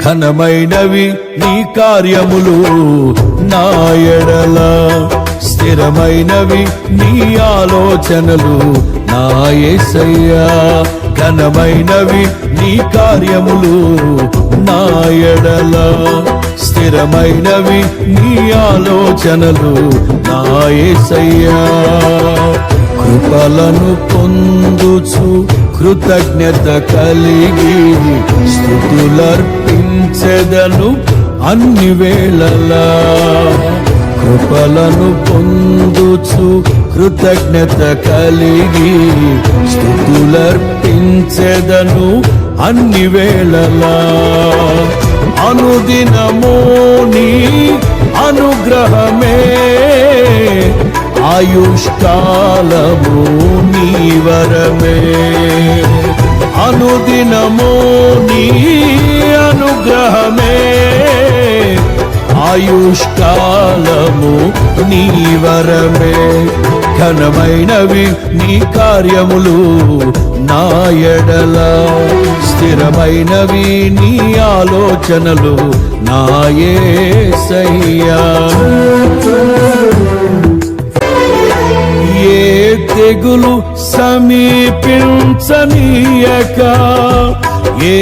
ఘనమైనవి నీ కార్యములు నా ఎడల, స్థిరమైనవి నీ ఆలోచనలు నా యేసయ్యా. ఘనమైనవి నీ కార్యములు నా ఎడల, స్థిరమైనవి నీ ఆలోచనలు నా యేసయ్యా. కృపలను పొందుచు కృతజ్ఞత కలిగి స్తుతులర్పించెదను అన్ని వేళలా. కృపలను పొందుచు కృతజ్ఞత కలిగి స్తుతులర్పించెదను అన్ని వేళలా. అనుదినము నీ అనుగ్రహమే, ఆయుష్కాలము నీ వరమే. అనుదినము నీ అనుగ్రహమే, ఆయుష్కాలము నీ వరమే. ఘనమైనవి నీ కార్యములు నా ఎడల, స్థిరమైనవి నీ ఆలోచనలు నా యేసయ్యా. ఏ తెగులు సమీపించనీయక, ఏ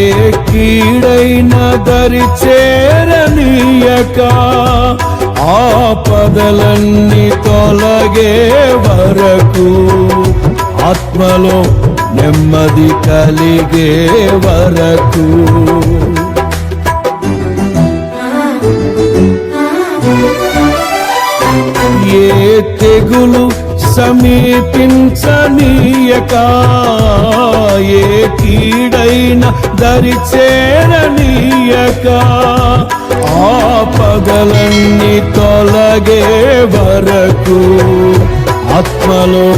కీడైన దరి చేరనీయక, ఆపదలన్నీ తొలగే వరకు, ఆత్మలో నెమ్మది కలిగే వరకు. ఏ తెగులు సమీపించనీయక, ఏ కీడైన దరి చేరనీయక, ఆపదలన్నీ తొలగే వరకు, ఆత్మలో